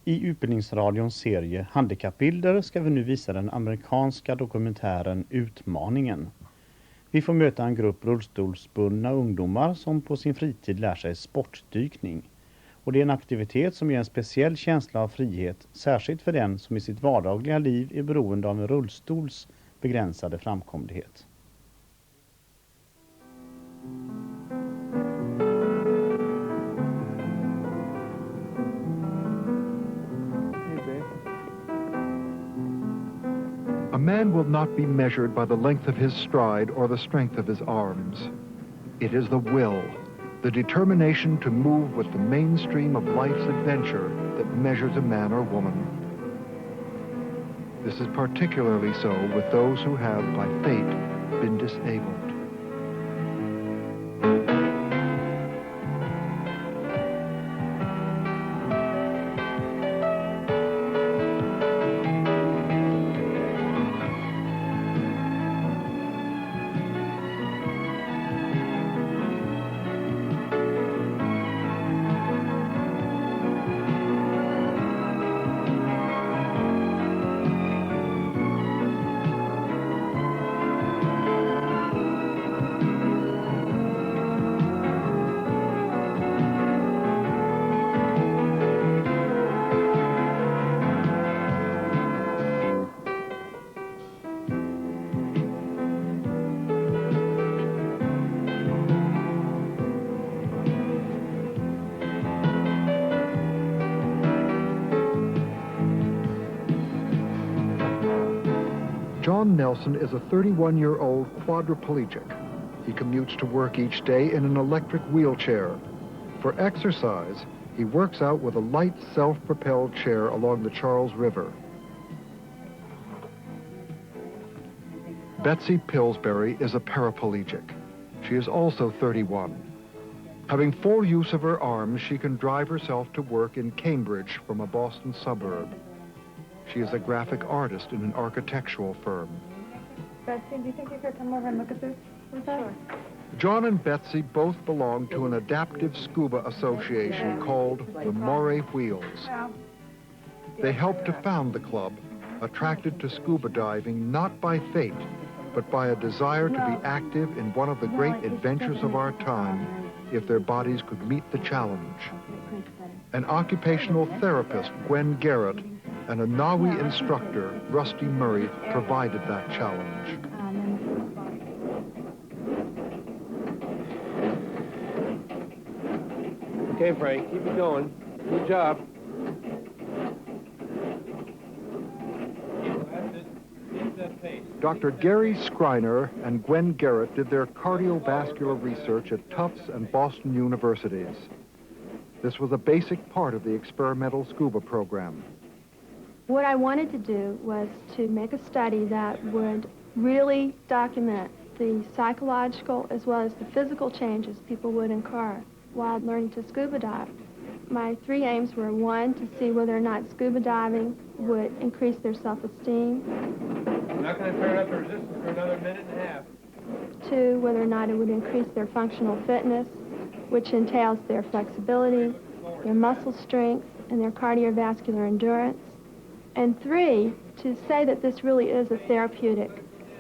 I utbildningsradions serie Handikappbilder ska vi nu visa den amerikanska dokumentären Utmaningen. Vi får möta en grupp rullstolsbundna ungdomar som på sin fritid lär sig sportdykning. Och det är en aktivitet som ger en speciell känsla av frihet, särskilt för den som i sitt vardagliga liv är beroende av en rullstols begränsade framkomlighet. A man will not be measured by the length of his stride or the strength of his arms. It is the will, the determination to move with the mainstream of life's adventure that measures a man or woman. This is particularly so with those who have, by fate, been disabled. John Nelson is a 31-year-old quadriplegic. He commutes to work each day in an electric wheelchair. For exercise, he works out with a light self-propelled chair along the Charles River. Betsy Pillsbury is a paraplegic. She is also 31. Having full use of her arms, she can drive herself to work in Cambridge from a Boston suburb. She is a graphic artist in an architectural firm. Betsy, do you think you could come over and look at this with us? Sure. John and Betsy both belong to an adaptive scuba association called the Moray Wheels. They helped to found the club, attracted to scuba diving not by fate, but by a desire to be active in one of the great adventures of our time, if their bodies could meet the challenge. An occupational therapist, Gwen Garrett, and a NAWI instructor, Rusty Murray, provided that challenge. Okay, Frank, keep it going. Good job. Dr. Gary Skriner and Gwen Garrett did their cardiovascular research at Tufts and Boston universities. This was a basic part of the experimental scuba program. What I wanted to do was to make a study that would really document the psychological as well as the physical changes people would incur while learning to scuba dive. My three aims were, one, to see whether or not scuba diving would increase their self-esteem. I'm not going to turn up the resistance for another minute and a half. Two, whether or not it would increase their functional fitness, which entails their flexibility, their muscle strength, and their cardiovascular endurance. And three, to say that this really is a therapeutic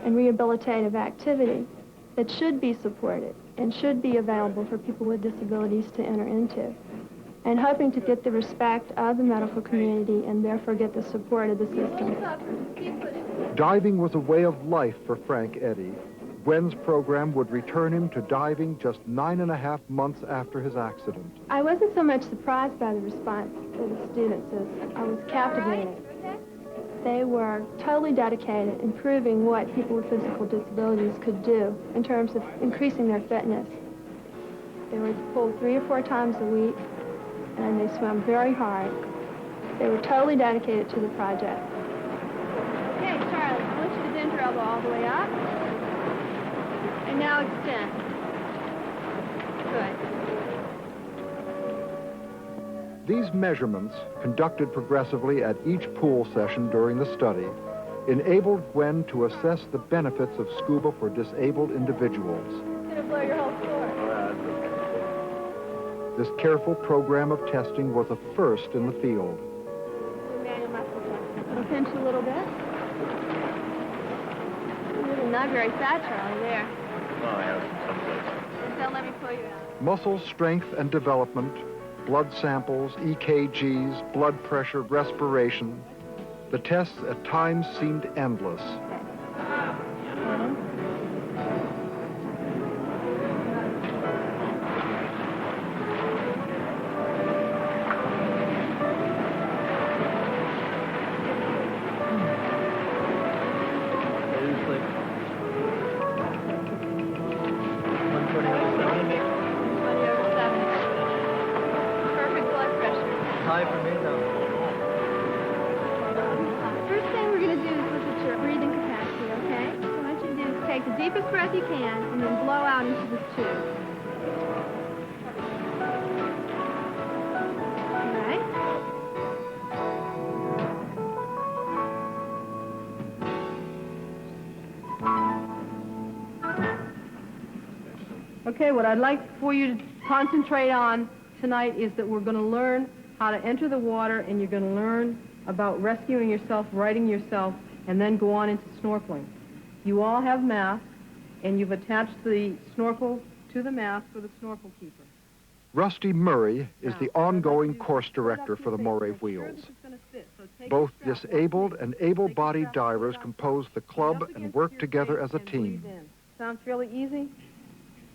and rehabilitative activity that should be supported and should be available for people with disabilities to enter into, and hoping to get the respect of the medical community and therefore get the support of the system. Diving was a way of life for Frank Eddy. Gwen's program would return him to diving just 9.5 months after his accident. I wasn't so much surprised by the response of the students as I was captivated. They were totally dedicated in proving what people with physical disabilities could do in terms of increasing their fitness. They were pulled 3 or 4 times a week, and they swam very hard. They were totally dedicated to the project. Okay, Charlie, I want you to bend your elbow all the way up. And now extend. Good. These measurements, conducted progressively at each pool session during the study, enabled Gwen to assess the benefits of scuba for disabled individuals. It's going to blow your whole floor. This careful program of testing was a first in the field. pinch a little bit. You're not very fat, Charlie, there. Oh, I have someplace. Don't let me pull you out. Muscle strength and development, blood samples, EKGs, blood pressure, respiration. The tests at times seemed endless. High for me, though. First thing we're going to do is look at your breathing capacity, okay? So what you do is take the deepest breath you can and then blow out into this tube. Okay, what I'd like for you to concentrate on tonight is that we're going to learn how to enter the water, and you're going to learn about rescuing yourself, righting yourself, and then go on into snorkeling. You all have masks, and you've attached the snorkel to the mask for the snorkel keeper. Rusty Murray is the ongoing course director for the Moray Wheels. Both disabled and able-bodied divers compose the club and work together as a team. Sound fairly easy?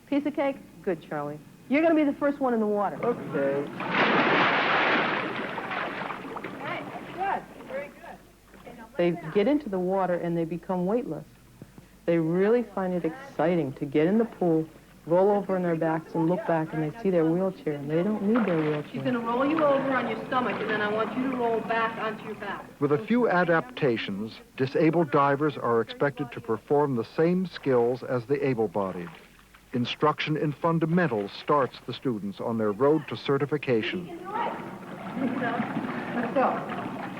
Piece of cake? Good, Charlie. You're going to be the first one in the water. Okay. Good. Very good. They get into the water and they become weightless. They really find it exciting to get in the pool, roll over on their backs and look back, and they see their wheelchair, and they don't need their wheelchair. She's going to roll you over on your stomach, and then I want you to roll back onto your back. With a few adaptations, disabled divers are expected to perform the same skills as the able-bodied. Instruction in fundamentals starts the students on their road to certification. Let's go.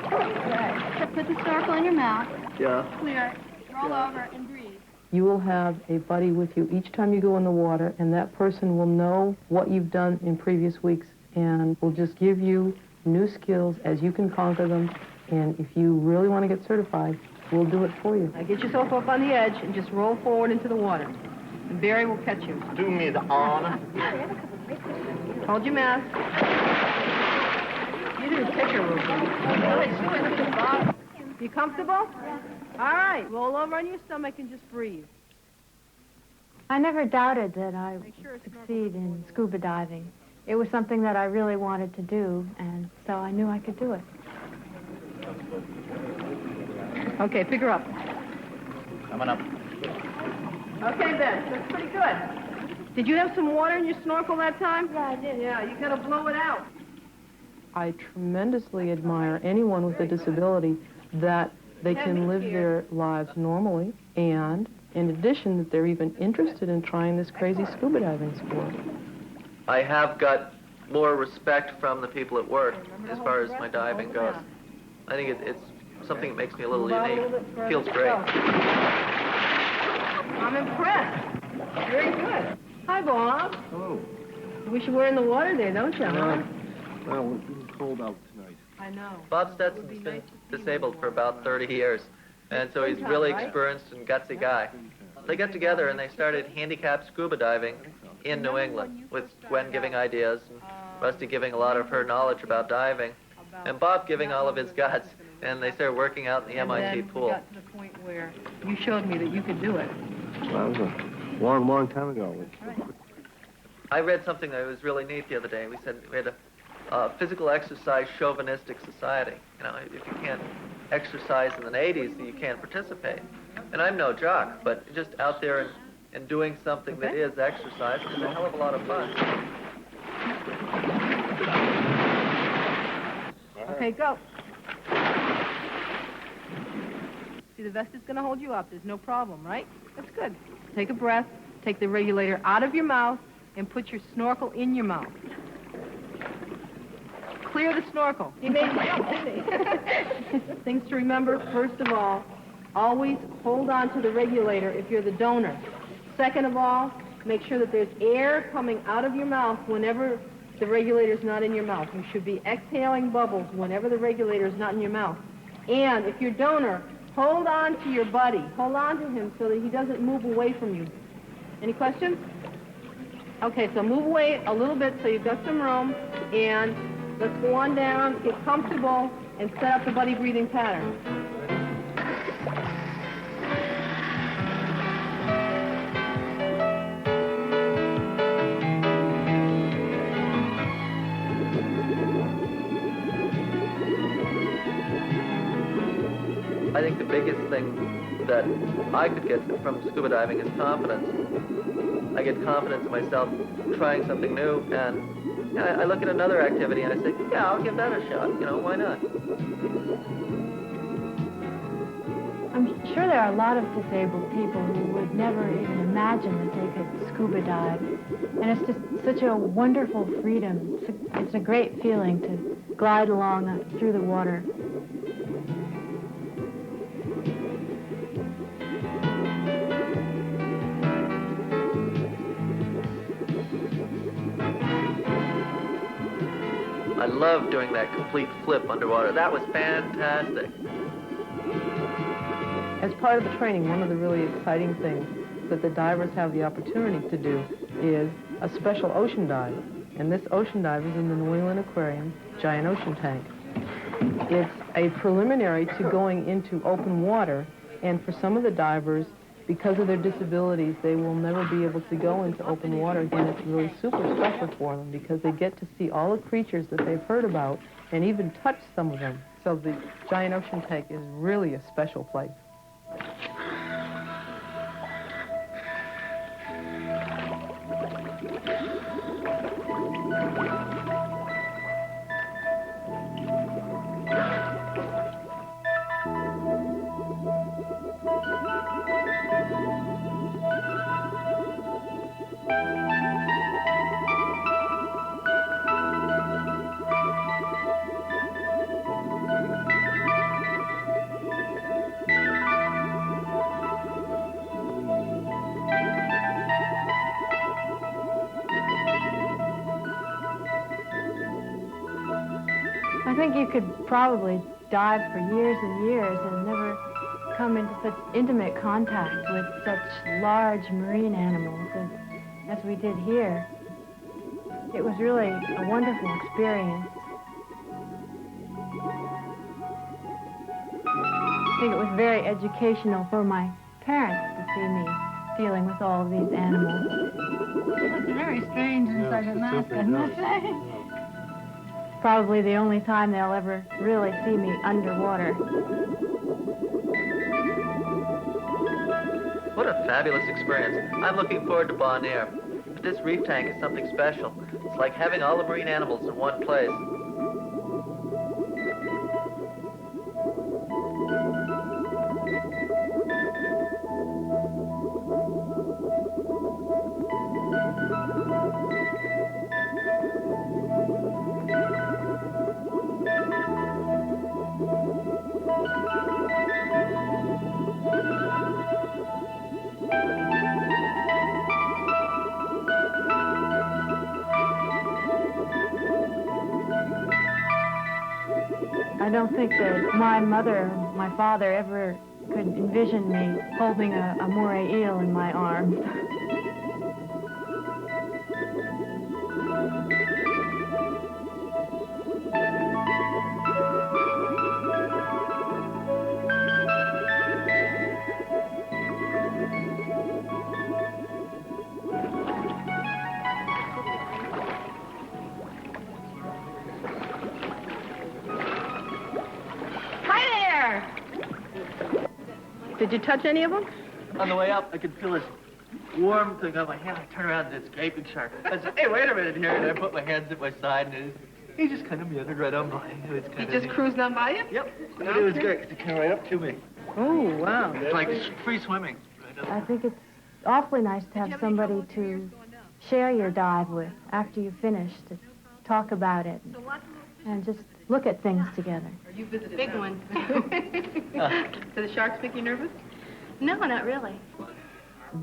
Okay. Put the snorkel in your mouth. Yeah. Clear it. Roll over and breathe. You will have a buddy with you each time you go in the water, and that person will know what you've done in previous weeks and will just give you new skills as you can conquer them. And if you really want to get certified, we'll do it for you. Now get yourself up on the edge and just roll forward into the water. And Barry will catch you. Do me the honor. Hold your mask. You didn't catch your rope. You comfortable? All right. Roll over on your stomach and just breathe. I never doubted that I would succeed in scuba diving. It was something that I really wanted to do, and so I knew I could do it. Okay, pick her up. Coming up. Okay, Ben, that's pretty good. Did you have some water in your snorkel that time? Yeah, I did. Yeah, you gotta blow it out. I tremendously admire anyone with a disability that they can live their lives normally, and in addition that they're even interested in trying this crazy scuba diving sport. I have got more respect from the people at work as far as my diving goes. I think it's something that makes me a little unique. Feels great. I'm impressed. Very good. Hi, Bob. Hello. You wish you were in the water there, don't you? Huh? Well, it's cold out tonight. I know. Bob Stetson's been disabled for about 30 years, and so he's a really experienced and gutsy guy. They got together and they started handicap scuba diving in New England, with Gwen giving ideas and Rusty giving a lot of her knowledge about diving, and Bob giving all of his guts, and they started working out in the MIT pool. Got to the point where you showed me that you could do it. Well, that was a long, long time ago. I read something that was really neat the other day. We said we had a physical exercise chauvinistic society. You know, if you can't exercise in the 80s, you can't participate. And I'm no jock, but just out there and doing something that is exercise is a hell of a lot of fun. Okay, go. See, the vest is going to hold you up. There's no problem, right? That's good. Take a breath. Take the regulator out of your mouth and put your snorkel in your mouth. Clear the snorkel. He made me jump, didn't he? Things to remember, first of all, always hold on to the regulator if you're the donor. Second of all, make sure that there's air coming out of your mouth whenever the regulator's not in your mouth. You should be exhaling bubbles whenever the regulator's not in your mouth. And if you're donor, hold on to your buddy. Hold on to him so that he doesn't move away from you. Any questions? Okay, so move away a little bit so you've got some room, and let's go on down, get comfortable, and set up the buddy breathing pattern. I think the biggest thing that I could get from scuba diving is confidence. I get confidence in myself trying something new, and I look at another activity and I say, yeah, I'll give that a shot. You know, why not? I'm sure there are a lot of disabled people who would never even imagine that they could scuba dive. And it's just such a wonderful freedom. It's a great feeling to glide along through the water. I love doing that complete flip underwater. That was fantastic. As part of the training, one of the really exciting things that the divers have the opportunity to do is a special ocean dive. And this ocean dive is in the New England Aquarium giant ocean tank. It's a preliminary to going into open water, and for some of the divers, because of their disabilities, they will never be able to go into open water again. It's really super special for them because they get to see all the creatures that they've heard about and even touch some of them. So the giant ocean tank is really a special place. I think you could probably dive for years and years and never come into such intimate contact with such large marine animals as we did here. It was really a wonderful experience. I think it was very educational for my parents to see me dealing with all of these animals. It's very strange inside a mask, I must say. Probably the only time they'll ever really see me underwater. What a fabulous experience. I'm looking forward to Bon Air. But this reef tank is something special. It's like having all the marine animals in one place. I don't think that my mother or my father ever could envision me holding a moray eel in my arms. Did you touch any of them? On the way up, I could feel this warm thing on my hand. I turn around and it's gaping shark. I said, hey, wait a minute here. And I put my hands at my side, and he just kind of meandered right on by. He just cruised on by you? Yep. It was great because he came right up to me. Oh, wow. It's like free swimming. I think it's awfully nice to have somebody to share your dive with after you finish, to talk about it and just look at things together. You visited big ones. Do the sharks make you nervous? No, not really.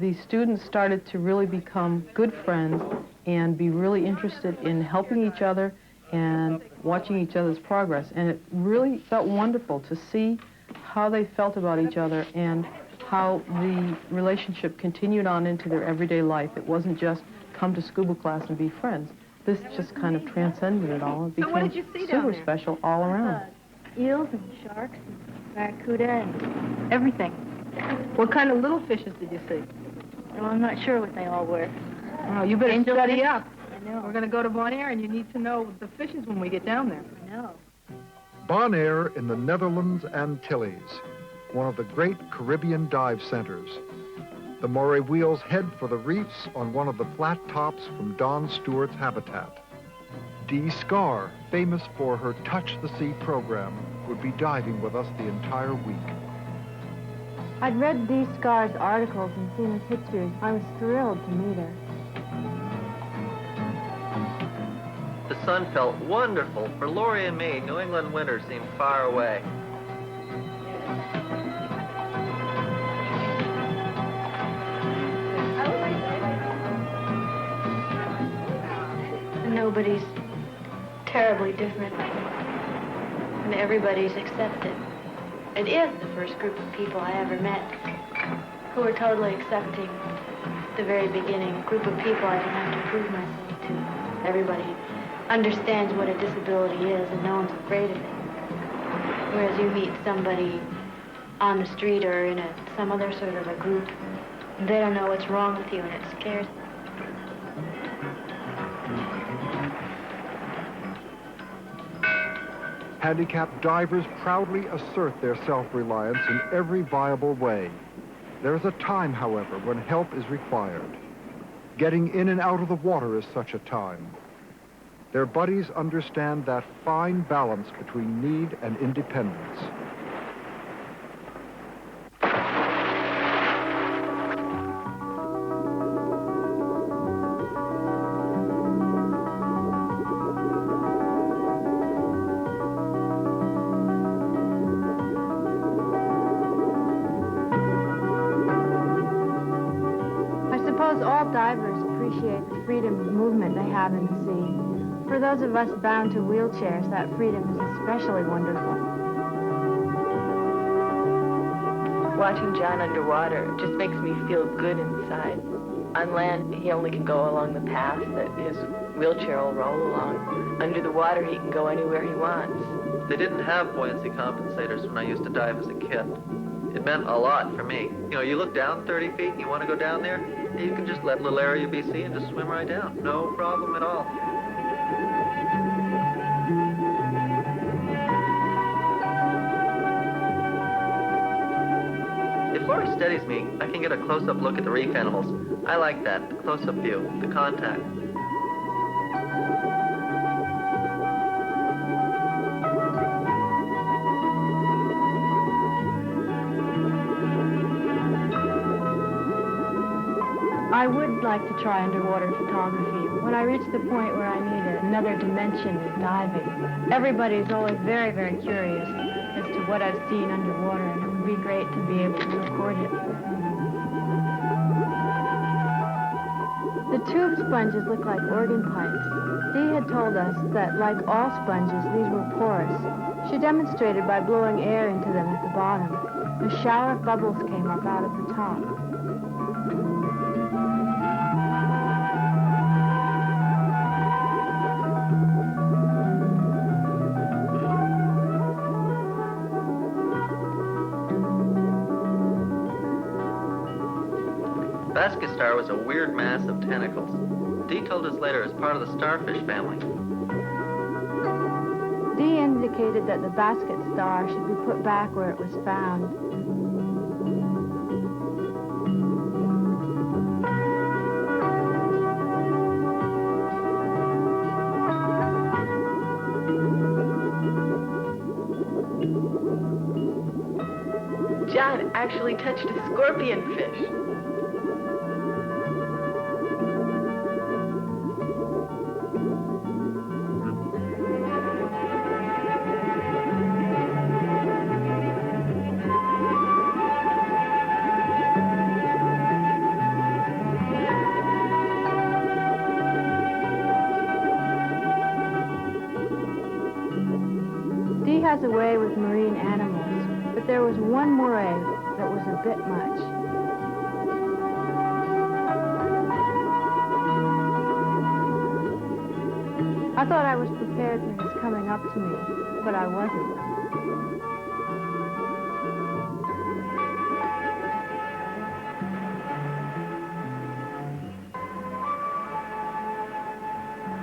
The students started to really become good friends and be really interested in helping each other and watching each other's progress. And it really felt wonderful to see how they felt about each other and how the relationship continued on into their everyday life. It wasn't just come to scuba class and be friends. This just kind of transcended it all. It became super special all around. Eels and sharks and barracuda and everything. What kind of little fishes did you see? Well, I'm not sure what they all were. Oh, you better Angel study fish? up. I know. We're going to go to Bon Air, and you need to know the fishes when we get down there. I know. Bon Air in the Netherlands Antilles, one of the great Caribbean dive centers. The moray wheels head for the reefs on one of the flat tops from Don Stewart's habitat. Dee Scar, famous for her Touch the Sea program, would be diving with us the entire week. I'd read Dee Scar's articles and seen the pictures. I was thrilled to meet her. The sun felt wonderful. For Lori and me, New England winter seemed far away. Nobody's terribly different, and everybody's accepted. It is the first group of people I ever met who were totally accepting at the very beginning. A group of people I don't have to prove myself to. Everybody understands what a disability is and no one's afraid of it. Whereas you meet somebody on the street or in some other sort of a group, they don't know what's wrong with you and it scares them. Handicapped divers proudly assert their self-reliance in every viable way. There's a time, however, when help is required. Getting in and out of the water is such a time. Their buddies understand that fine balance between need and independence. All divers appreciate the freedom of movement they have in the sea. For those of us bound to wheelchairs, that freedom is especially wonderful. Watching John underwater just makes me feel good inside. On land, he only can go along the path that his wheelchair will roll along. Under the water, he can go anywhere he wants. They didn't have buoyancy compensators when I used to dive as a kid. It meant a lot for me. You know, you look down 30 feet and you want to go down there, you can just let little area UBC and just swim right down. No problem at all. If Lori steadies me, I can get a close-up look at the reef animals. I like that, the close-up view, the contact. I would like to try underwater photography. When I reach the point where I need another dimension of diving, everybody's always very, very curious as to what I've seen underwater, and it would be great to be able to record it. The tube sponges look like organ pipes. Dee had told us that, like all sponges, these were porous. She demonstrated by blowing air into them at the bottom. A shower of bubbles came up out of the top. Basket star was a weird mass of tentacles. Dee told us later it's part of the starfish family. Dee indicated that the basket star should be put back where it was found. John actually touched a scorpionfish. has a way with marine animals, but there was one moray that was a bit much. I thought I was prepared for his coming up to me, but I wasn't.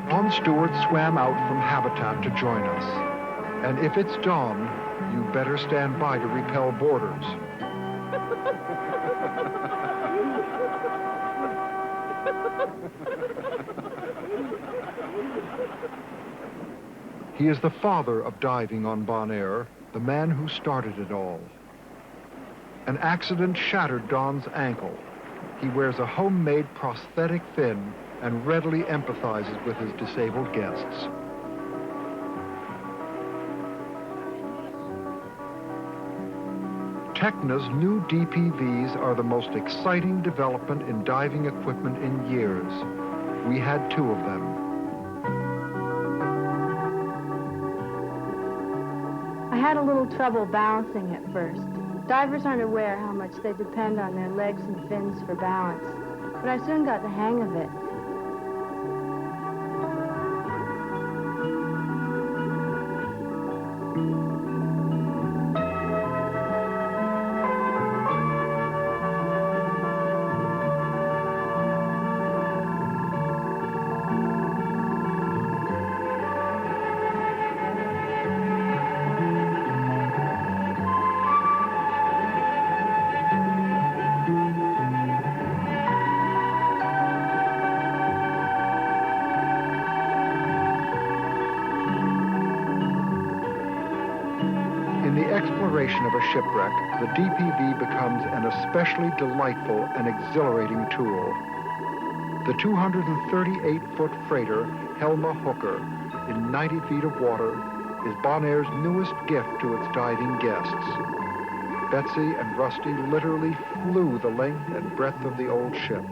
Don Stewart swam out from habitat to join us. And if it's dawn, you better stand by to repel boarders. He is the father of diving on Bonaire, the man who started it all. An accident shattered Don's ankle. He wears a homemade prosthetic fin and readily empathizes with his disabled guests. Tecna's new DPVs are the most exciting development in diving equipment in years. We had 2 of them. I had a little trouble balancing at first. Divers aren't aware how much they depend on their legs and fins for balance, but I soon got the hang of it. In the exploration of a shipwreck, the DPV becomes an especially delightful and exhilarating tool. The 238-foot freighter Helma Hooker in 90 feet of water is Bonaire's newest gift to its diving guests. Betsy and Rusty literally flew the length and breadth of the old ship.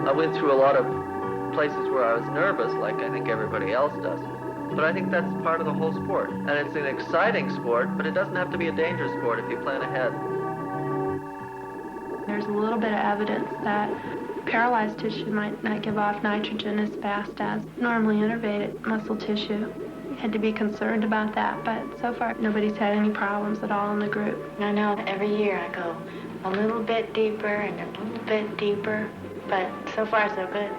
I went through a lot of places where I was nervous, like I think everybody else does. But I think that's part of the whole sport. And it's an exciting sport, but it doesn't have to be a dangerous sport if you plan ahead. There's a little bit of evidence that paralyzed tissue might not give off nitrogen as fast as normally innervated muscle tissue. Had to be concerned about that, but so far nobody's had any problems at all in the group. I know every year I go a little bit deeper and a little bit deeper, but so far so good.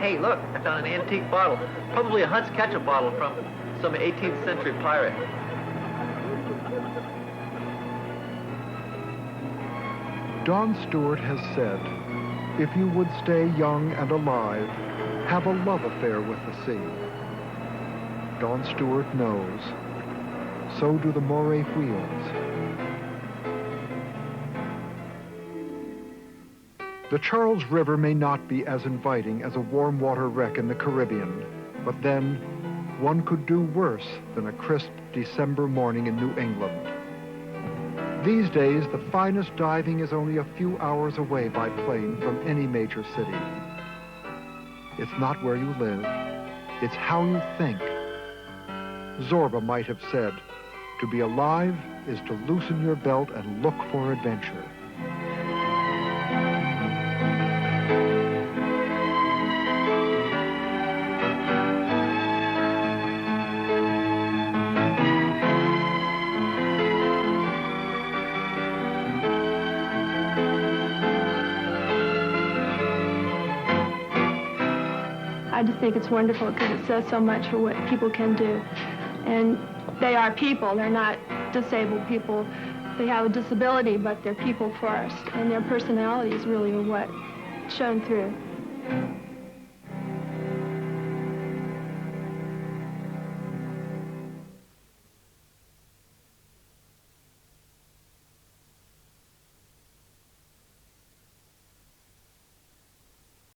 Hey, look, I found an antique bottle. Probably a Hunt's ketchup bottle from some 18th century pirate. Don Stewart has said, if you would stay young and alive, have a love affair with the sea. Don Stewart knows. So do the moray wheels. The Charles River may not be as inviting as a warm water wreck in the Caribbean, but then one could do worse than a crisp December morning in New England. These days, the finest diving is only a few hours away by plane from any major city. It's not where you live, it's how you think. Zorba might have said, to be alive is to loosen your belt and look for adventure. I just think it's wonderful because it says so much for what people can do. And they are people. They're not disabled people. They have a disability, but they're people first. And their personalities really are what shone through.